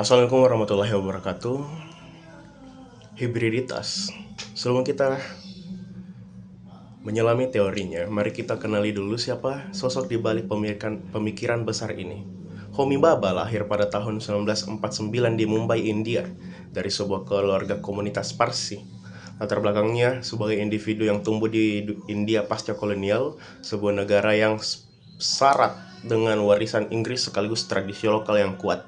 Assalamualaikum warahmatullahi wabarakatuh. Hibriditas. Sebelum kita menyelami teorinya, mari kita kenali dulu siapa sosok di balik pemikiran besar ini. Homi Bhabha lahir pada tahun 1949 di Mumbai, India, dari sebuah keluarga komunitas Parsi. Latar belakangnya sebagai individu yang tumbuh di India pasca kolonial, sebuah negara yang syarat dengan warisan Inggris sekaligus tradisi lokal yang kuat,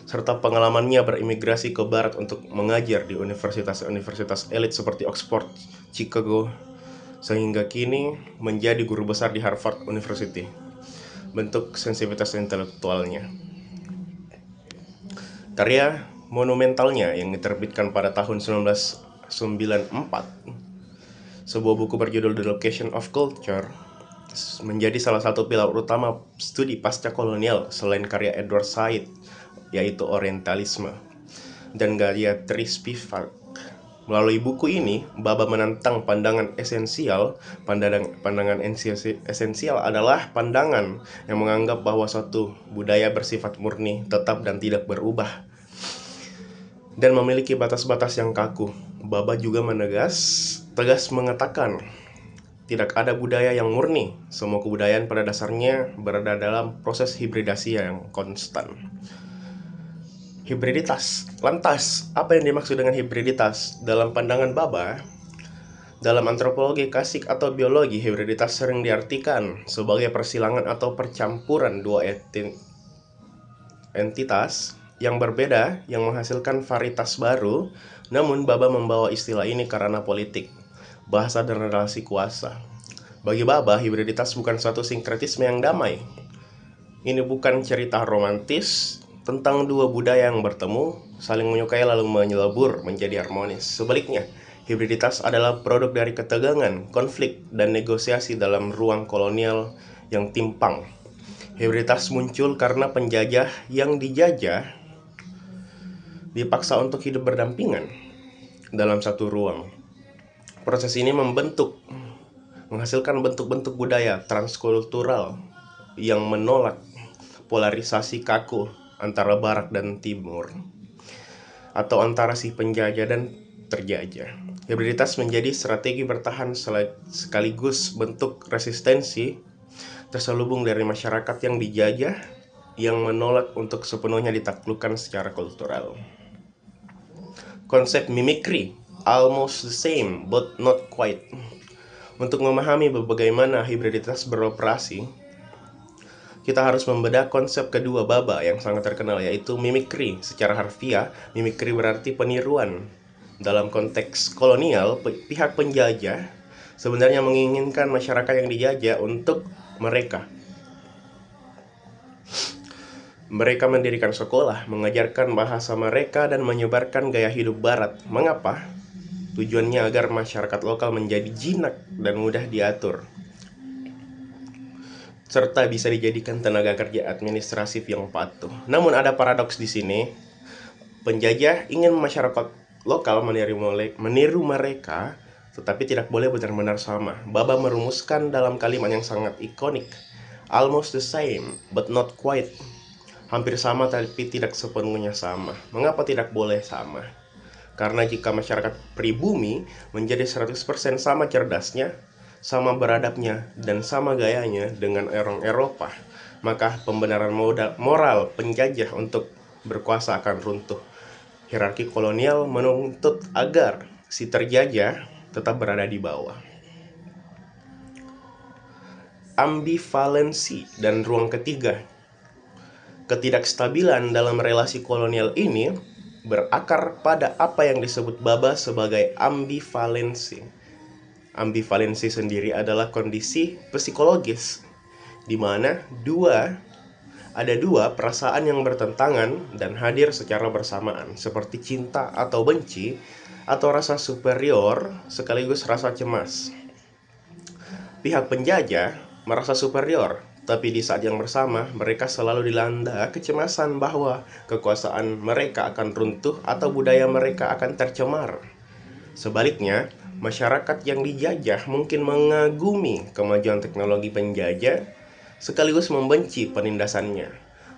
serta pengalamannya berimigrasi ke barat untuk mengajar di universitas-universitas elit seperti Oxford, Chicago, sehingga kini menjadi guru besar di Harvard University. Bentuk sensitivitas intelektualnya. Karya monumentalnya yang diterbitkan pada tahun 1994, sebuah buku berjudul The Location of Culture, menjadi salah satu pilar utama studi pasca kolonial selain karya Edward Said, yaitu Orientalisme, dan gaya Spivak. Melalui buku ini, Bhabha menantang pandangan esensial. Pandangan esensial adalah pandangan yang menganggap bahwa suatu budaya bersifat murni, tetap dan tidak berubah, dan memiliki batas-batas yang kaku. Bhabha juga tegas mengatakan, tidak ada budaya yang murni. Semua kebudayaan pada dasarnya berada dalam proses hibridasi yang konstan. Hibriditas. Lantas, apa yang dimaksud dengan hibriditas? Dalam pandangan Bhabha, dalam antropologi klasik atau biologi, hibriditas sering diartikan sebagai persilangan atau percampuran dua entitas yang berbeda yang menghasilkan varietas baru. Namun Bhabha membawa istilah ini karena politik, bahasa dan relasi kuasa. Bagi Bhabha, hibriditas bukan suatu sinkretisme yang damai. Ini bukan cerita romantis tentang dua budaya yang bertemu, saling menyukai lalu menyelebur menjadi harmonis. Sebaliknya, hibriditas adalah produk dari ketegangan, konflik, dan negosiasi dalam ruang kolonial yang timpang. Hibriditas muncul karena penjajah yang dijajah dipaksa untuk hidup berdampingan dalam satu ruang. Proses ini menghasilkan bentuk-bentuk budaya transkultural yang menolak polarisasi kaku antara barat dan timur, atau antara si penjajah dan terjajah. Hibriditas menjadi strategi bertahan sekaligus bentuk resistensi terselubung dari masyarakat yang dijajah yang menolak untuk sepenuhnya ditaklukkan secara kultural. Konsep mimicry, almost the same but not quite. Untuk memahami bagaimana hibriditas beroperasi, kita harus membedah konsep kedua Bhabha yang sangat terkenal, yaitu mimicry. Secara harfiah, mimicry berarti peniruan. Dalam konteks kolonial, pihak penjajah sebenarnya menginginkan masyarakat yang dijajah untuk mereka. Mereka mendirikan sekolah, mengajarkan bahasa mereka, dan menyebarkan gaya hidup barat. Mengapa? Tujuannya agar masyarakat lokal menjadi jinak dan mudah diatur, serta bisa dijadikan tenaga kerja administratif yang patuh. Namun ada paradoks di sini. Penjajah ingin masyarakat lokal meniru mereka, tetapi tidak boleh benar-benar sama. Bhabha merumuskan dalam kalimat yang sangat ikonik, almost the same but not quite. Hampir sama tapi tidak sepenuhnya sama. Mengapa tidak boleh sama? Karena jika masyarakat pribumi menjadi 100% sama cerdasnya, sama beradabnya, dan sama gayanya dengan orang Eropa, maka pembenaran moral penjajah untuk berkuasa akan runtuh. Hierarki kolonial menuntut agar si terjajah tetap berada di bawah. Ambivalensi dan ruang ketiga. Ketidakstabilan dalam relasi kolonial ini berakar pada apa yang disebut Bhabha sebagai ambivalensi. Ambivalensi sendiri adalah kondisi psikologis di mana ada dua perasaan yang bertentangan dan hadir secara bersamaan, seperti cinta atau benci, atau rasa superior sekaligus rasa cemas. Pihak penjajah merasa superior, tapi di saat yang bersama mereka selalu dilanda kecemasan bahwa kekuasaan mereka akan runtuh atau budaya mereka akan tercemar. Sebaliknya, masyarakat yang dijajah mungkin mengagumi kemajuan teknologi penjajah sekaligus membenci penindasannya.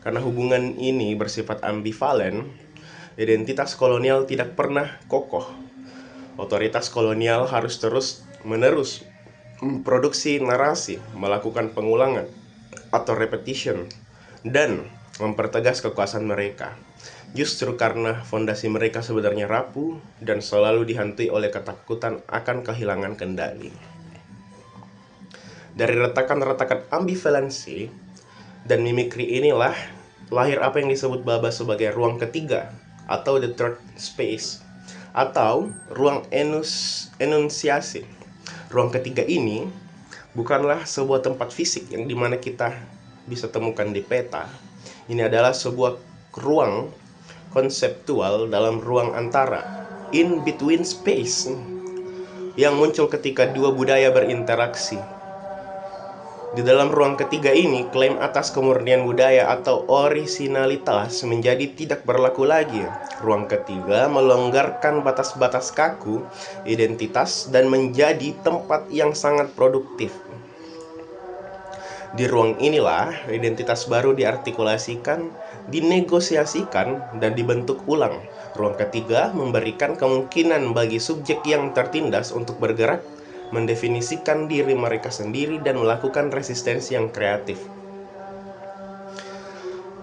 Karena hubungan ini bersifat ambivalen, identitas kolonial tidak pernah kokoh. Otoritas kolonial harus terus-menerus memproduksi narasi, melakukan pengulangan atau repetition, dan mempertegas kekuasaan mereka. Justru karena fondasi mereka sebenarnya rapuh dan selalu dihantui oleh ketakutan akan kehilangan kendali. Dari retakan-retakan ambivalensi dan mimikri inilah lahir apa yang disebut Baba sebagai ruang ketiga atau the third space atau ruang enunciasi. Ruang ketiga ini bukanlah sebuah tempat fisik yang dimana kita bisa temukan di peta. Ini adalah sebuah ruang konseptual dalam ruang antara, in between space, yang muncul ketika dua budaya berinteraksi. Di dalam ruang ketiga ini, klaim atas kemurnian budaya atau orisinalitas menjadi tidak berlaku lagi. Ruang ketiga melonggarkan batas-batas kaku identitas dan menjadi tempat yang sangat produktif. Di ruang inilah identitas baru diartikulasikan, dinegosiasikan, dan dibentuk ulang. Ruang ketiga memberikan kemungkinan bagi subjek yang tertindas untuk bergerak, mendefinisikan diri mereka sendiri, dan melakukan resistensi yang kreatif.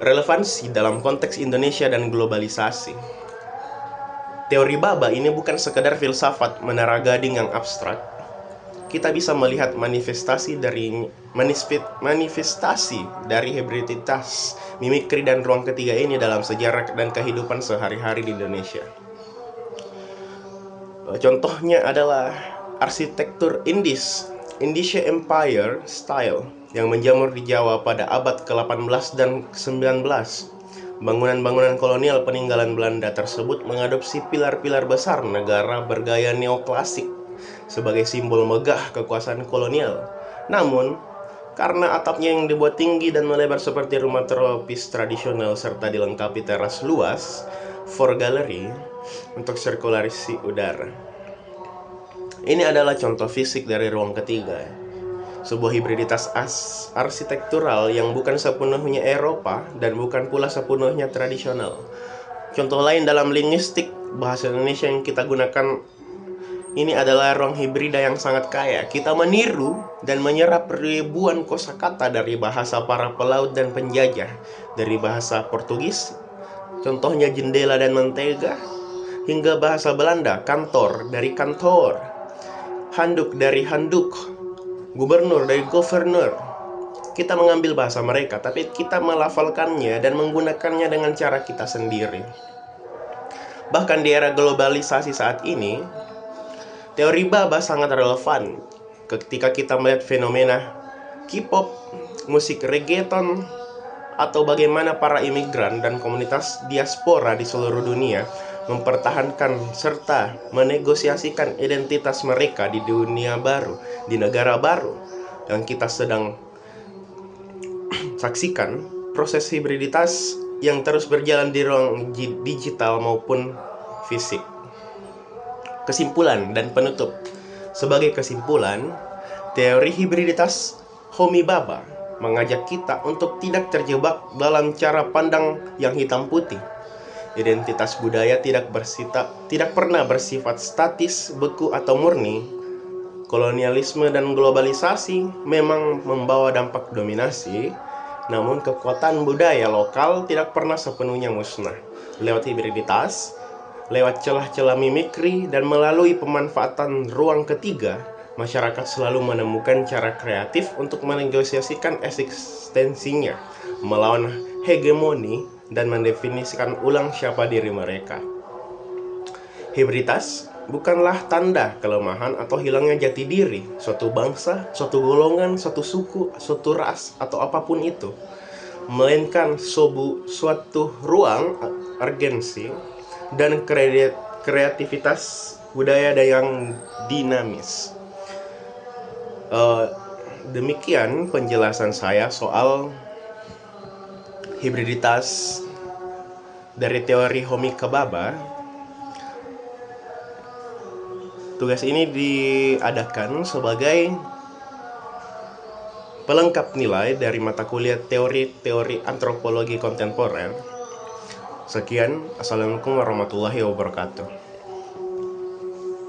Relevansi dalam konteks Indonesia dan globalisasi. Teori Baba ini bukan sekedar filsafat menara gading yang abstrak. Kita bisa melihat manifestasi dari hibriditas, mimikri, dan ruang ketiga ini dalam sejarah dan kehidupan sehari-hari di Indonesia. Contohnya adalah arsitektur Indonesia Empire Style yang menjamur di Jawa pada abad ke-18 dan ke-19. Bangunan-bangunan kolonial peninggalan Belanda tersebut mengadopsi pilar-pilar besar negara bergaya neoklasik sebagai simbol megah kekuasaan kolonial. Namun, karena atapnya yang dibuat tinggi dan melebar seperti rumah tropis tradisional serta dilengkapi teras luas, for gallery, untuk sirkulasi udara. Ini adalah contoh fisik dari ruang ketiga. Sebuah hibriditas arsitektural yang bukan sepenuhnya Eropa dan bukan pula sepenuhnya tradisional. Contoh lain dalam linguistik bahasa Indonesia yang kita gunakan ini adalah ruang hibrida yang sangat kaya. Kita meniru dan menyerap ribuan kosakata dari bahasa para pelaut dan penjajah, dari bahasa Portugis, contohnya jendela dan mentega, hingga bahasa Belanda, kantor dari kantor, handuk dari handuk, gubernur dari governor. Kita mengambil bahasa mereka, tapi kita melafalkannya dan menggunakannya dengan cara kita sendiri. Bahkan di era globalisasi saat ini, teori Baba sangat relevan ketika kita melihat fenomena K-pop, musik reggaeton, atau bagaimana para imigran dan komunitas diaspora di seluruh dunia mempertahankan serta menegosiasikan identitas mereka di dunia baru, di negara baru yang kita sedang saksikan. Proses hibriditas yang terus berjalan di ruang digital maupun fisik. Kesimpulan dan penutup. Sebagai kesimpulan, teori hibriditas Homi Baba mengajak kita untuk tidak terjebak dalam cara pandang yang hitam putih. Identitas budaya tidak pernah bersifat statis, beku, atau murni. Kolonialisme dan globalisasi memang membawa dampak dominasi, namun kekuatan budaya lokal tidak pernah sepenuhnya musnah. Lewat hibriditas, lewat celah-celah mimikri, dan melalui pemanfaatan ruang ketiga, masyarakat selalu menemukan cara kreatif untuk menegosiasikan eksistensinya, melawan hegemoni, dan mendefinisikan ulang siapa diri mereka. Hibriditas bukanlah tanda kelemahan atau hilangnya jati diri suatu bangsa, suatu golongan, suatu suku, suatu ras, atau apapun itu, melainkan suatu ruang urgensi dan kreativitas budaya yang dinamis. Demikian penjelasan saya soal hibriditas dari teori Homi Baba. Tugas ini diadakan sebagai pelengkap nilai dari mata kuliah teori-teori antropologi kontemporer. Sekian, Assalamualaikum warahmatullahi wabarakatuh.